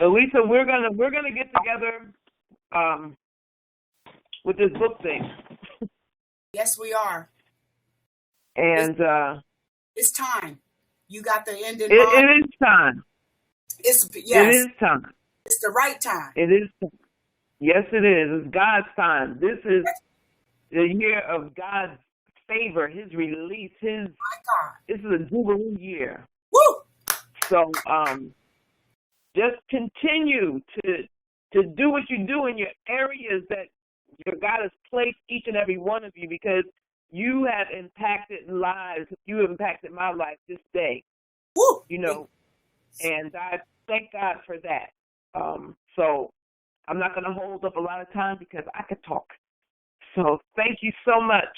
Lisa, we're gonna get together with this book thing, Yes, we are. and It's time. You got the end in it mind. is time. Yes, It is time. it's the right time. It is. Yes, it is. It's God's time. This is the year of God's favor, His release. My God. This is a jubilee year. Woo! So just continue to do what you do in your areas that your God has placed each and every one of you, because you have impacted lives. You have impacted my life this day. Woo! You know, and I thank God for that. So I'm not going to hold up a lot of time because I could talk. So thank you so much.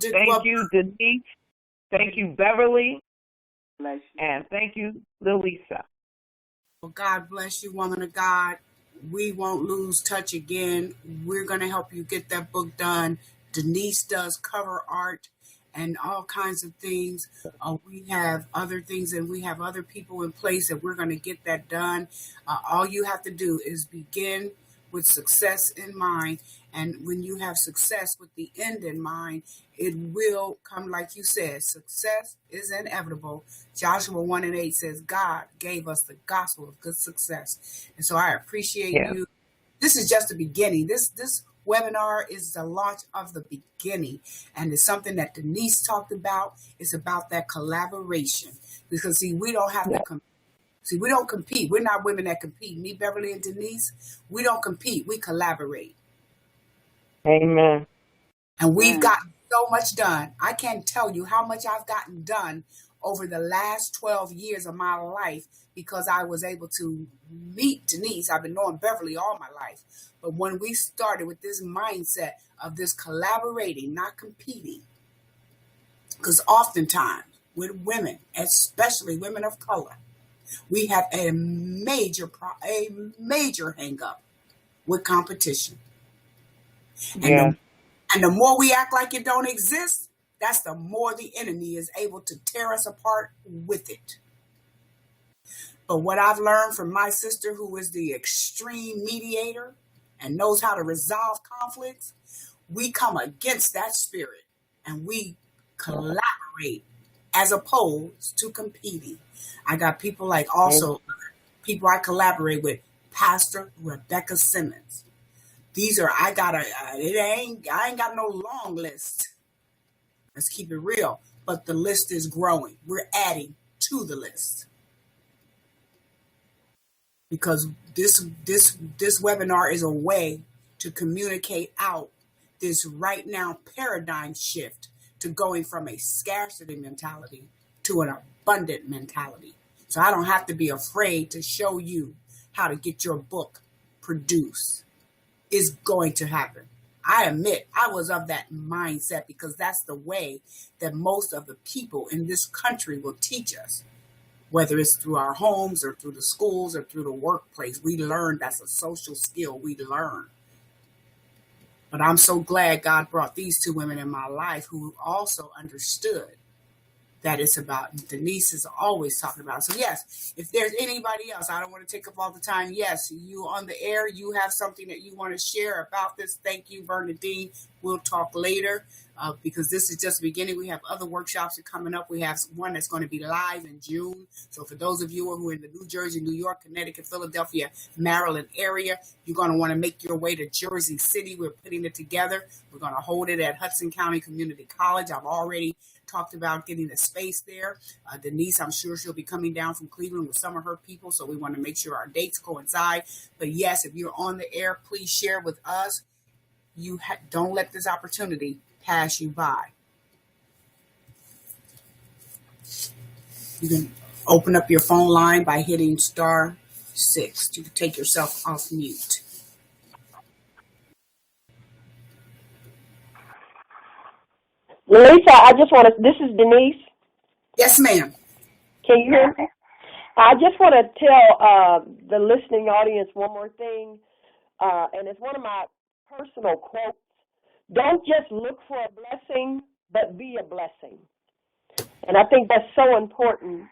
Thank you, Denise. Thank you, Beverly. Bless you. And thank you, Lisa. Well, God bless you, woman of God. We won't lose touch again. We're going to help you get that book done. Denise does cover art and all kinds of things. We have other things, and we have other people in place that we're going to get that done. All you have to do is begin with success in mind. And when you have success with the end in mind, it will come, like you said. Success is inevitable. Joshua 1:8 says God gave us the gospel of good success. And so I appreciate you. This is just the beginning. This webinar is the launch of the beginning. And it's something that Denise talked about. It's about that collaboration. Because, see, we don't have to compete. See, we don't compete. We're not women that compete. Me, Beverly, and Denise, we don't compete. We collaborate. Amen. And we've gotten so much done. I can't tell you how much I've gotten done over the last 12 years of my life because I was able to meet Denise. I've been knowing Beverly all my life. But when we started with this mindset of this collaborating, not competing, because oftentimes with women, especially women of color, we have a major hang up with competition. And the more we act like it don't exist, that's the more the enemy is able to tear us apart with it. But what I've learned from my sister, who is the extreme mediator and knows how to resolve conflicts, we come against that spirit and we collaborate as opposed to competing. I got people like also people I collaborate with, Pastor Rebecca Simmons. These are, I ain't got no long list. Let's keep it real. But the list is growing. We're adding to the list. Because this webinar is a way to communicate out this right now paradigm shift to going from a scarcity mentality to an abundant mentality. So I don't have to be afraid to show you how to get your book produced. is going to happen. I admit I was of that mindset because that's the way that most of the people in this country will teach us, whether it's through our homes or through the schools or through the workplace. We learn that's a social skill we learn. But I'm so glad God brought these two women in my life who also understood that it's about. Denise is always talking about. So yes, if there's anybody else, I don't want to take up all the time. Yes, you on the air, you have something that you want to share about this. Thank you, Bernadine. We'll talk later because this is just the beginning. We have other workshops that are coming up. We have one that's going to be live in June. So for those of you who are in the New Jersey, New York, Connecticut, Philadelphia, Maryland area, you're going to want to make your way to Jersey City. We're putting it together. We're going to hold it at Hudson County Community College. I've already talked about getting a space there. Denise, I'm sure she'll be coming down from Cleveland with some of her people, so we want to make sure our dates coincide. But yes, if you're on the air, please share with us. Don't let this opportunity pass you by. You can open up your phone line by hitting *6. You can take yourself off mute. Lisa, I just want to, this is Denise. Yes, ma'am. Can you hear me? I just want to tell the listening audience one more thing, and it's one of my personal quotes. Don't just look for a blessing, but be a blessing. And I think that's so important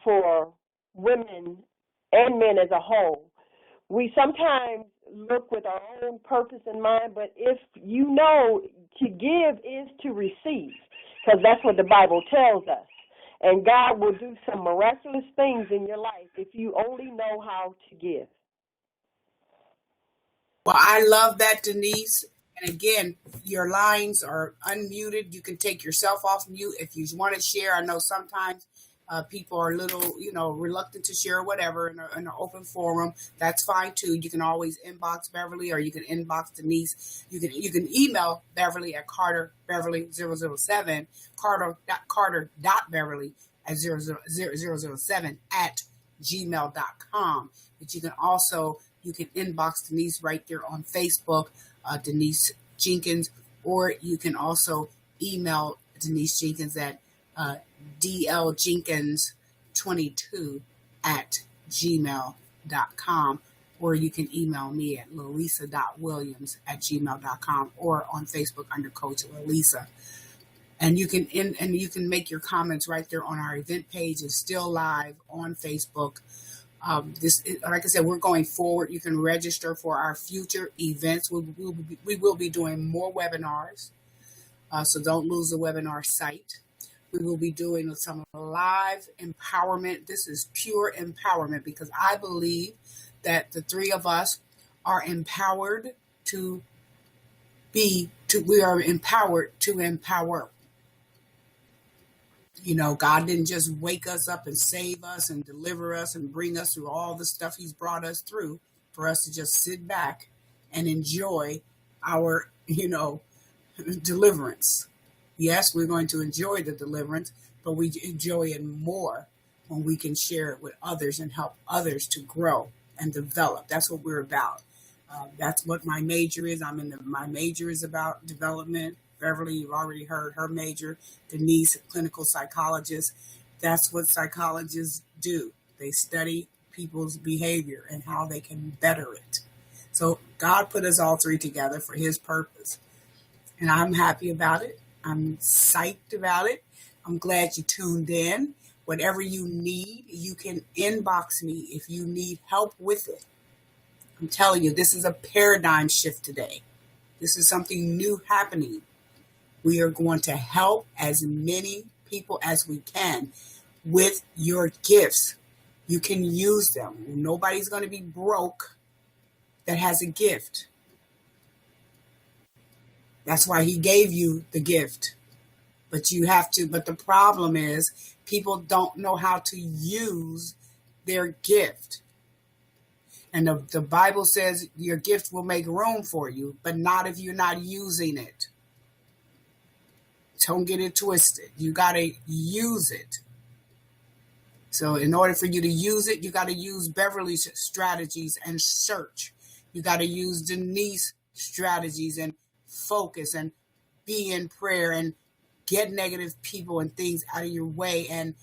for women and men as a whole. We sometimes look with our own purpose in mind, but if you know to give is to receive, because that's what the Bible tells us. And God will do some miraculous things in your life if you only know how to give. Well, I love that, Denise. And again, your lines are unmuted. You can take yourself off mute if you want to share. I know sometimes people are a little, reluctant to share whatever in an open forum. That's fine too. You can always inbox Beverly or you can inbox Denise. You can email Beverly at CarterBeverly007, Carter.Beverly at 007 at gmail.com. But you can inbox Denise right there on Facebook, Denise Jenkins, or you can also email Denise Jenkins at dljenkins22 at gmail.com, or you can email me at lalisa.williams at gmail.com, or on Facebook under Coach Lalisa. And you can make your comments right there on our event page. It's still live on Facebook. Like I said, we're going forward. You can register for our future events. We will be doing more webinars, so don't lose the webinar site. We will be doing some live empowerment. This is pure empowerment because I believe that the three of us are empowered we are empowered to empower. God didn't just wake us up and save us and deliver us and bring us through all the stuff he's brought us through for us to just sit back and enjoy our, deliverance. Yes, we're going to enjoy the deliverance, but we enjoy it more when we can share it with others and help others to grow and develop. That's what we're about. That's what my major is. My major is about development. Beverly, you've already heard her major. Denise, clinical psychologist. That's what psychologists do. They study people's behavior and how they can better it. So God put us all three together for his purpose. And I'm happy about it. I'm psyched about it. I'm glad you tuned in. Whatever you need, you can inbox me if you need help with it. I'm telling you, this is a paradigm shift today. This is something new happening. We are going to help as many people as we can with your gifts. You can use them. Nobody's going to be broke that has a gift. That's why he gave you the gift. But the problem is people don't know how to use their gift. And the Bible says your gift will make room for you, but not if you're not using it. Don't get it twisted. You got to use it. So in order for you to use it, you got to use Beverly's strategies and search. You got to use Denise strategies and focus and be in prayer and get negative people and things out of your way and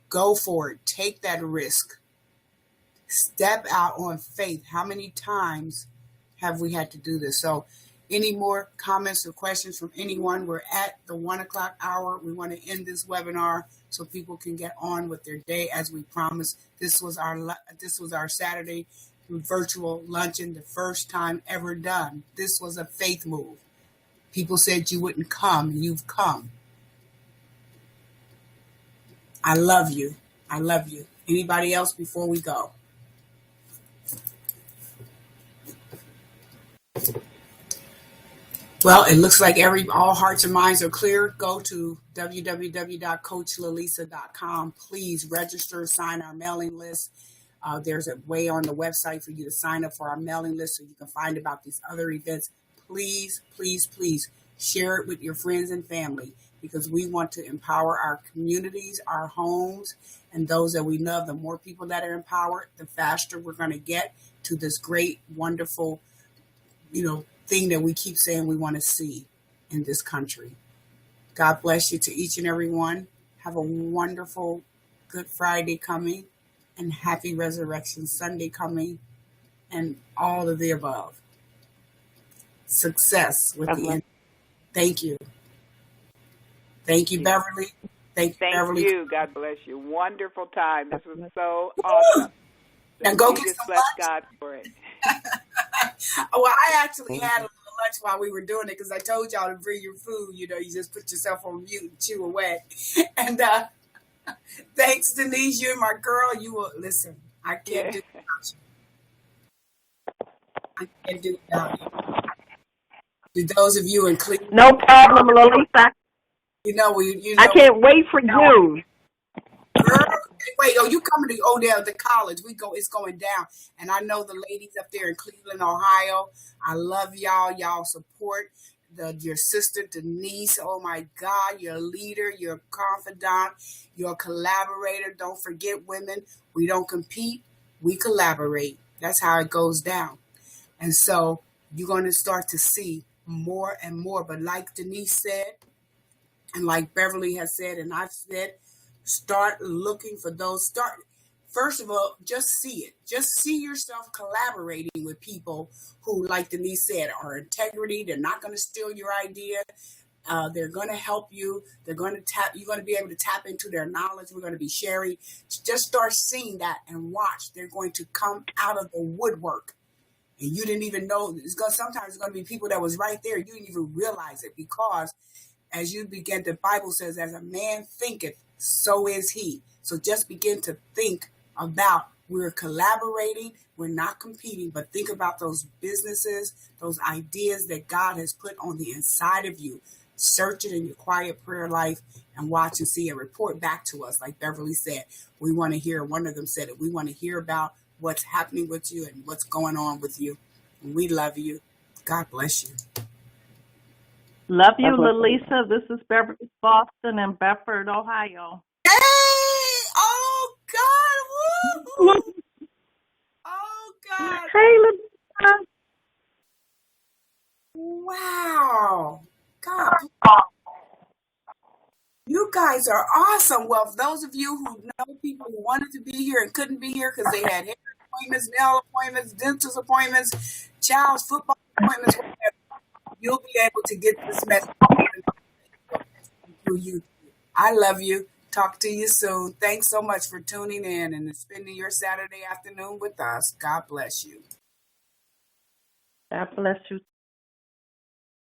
go for it. Take that risk. Step out on faith. How many times have we had to do this? So any more comments or questions from anyone? We're at the 1 o'clock hour. We want to end this webinar so people can get on with their day as we promised. This was our Saturday virtual luncheon, the first time ever done. This was a faith move. People said you wouldn't come, and you've come. I love you. I love you. Anybody else before we go? Well, it looks like all hearts and minds are clear. Go to www.coachlalisa.com. Please register, sign our mailing list. There's a way on the website for you to sign up for our mailing list so you can find about these other events. Please, please, please share it with your friends and family because we want to empower our communities, our homes, and those that we love. The more people that are empowered, the faster we're going to get to this great, wonderful, thing that we keep saying we want to see in this country. God bless you to each and every one. Have a wonderful Good Friday coming and happy Resurrection Sunday coming and all of the above. Success with the end. Thank you. Thank you, Beverly. Thank you, Beverly. Thank you. God bless you. Wonderful time. This was so awesome. Now go get some bless lunch. God for it. Well, I actually had a little lunch while we were doing it because I told y'all to bring your food. You just put yourself on mute and chew away. And thanks, Denise. You're my girl. You will listen. I can't do it without you. I can't do it without you. To those of you in Cleveland, No problem, Lalisa. I can't wait for you. Girl, wait, you coming to Odell to college? It's going down. And I know the ladies up there in Cleveland, Ohio. I love y'all. Y'all support your sister Denise. Oh my God, your leader, your confidant, your collaborator. Don't forget, women, we don't compete, we collaborate. That's how it goes down. And so you're going to start to see more and more. But like Denise said, and like Beverly has said, and I've said, start looking for those. First of all, just see it. Just see yourself collaborating with people who, like Denise said, are integrity. They're not going to steal your idea. They're going to help you. You're going to be able to tap into their knowledge. We're going to be sharing. Just start seeing that and watch. They're going to come out of the woodwork. And you didn't even know. Sometimes it's going to be people that was right there. You didn't even realize it because as you begin, the Bible says, as a man thinketh, so is he. So just begin to think about, we're collaborating, we're not competing, but think about those businesses, those ideas that God has put on the inside of you. Search it in your quiet prayer life and watch and see and report back to us. Like Beverly said, we want to hear, one of them said it, we want to hear about what's happening with you and what's going on with you. And we love you. God bless you. Love you, Lalisa. This is Beverly Boston in Bedford, Ohio. Hey! Oh, God! Woo! Oh, God! Hey, Lalisa. Wow! God, you guys are awesome. Well, for those of you who know people who wanted to be here and couldn't be here because they had hair appointments, nail appointments, dentist appointments, child's football appointments, whatever, you'll be able to get this message through you. I love you. Talk to you soon. Thanks so much for tuning in and spending your Saturday afternoon with us. God bless you. God bless you.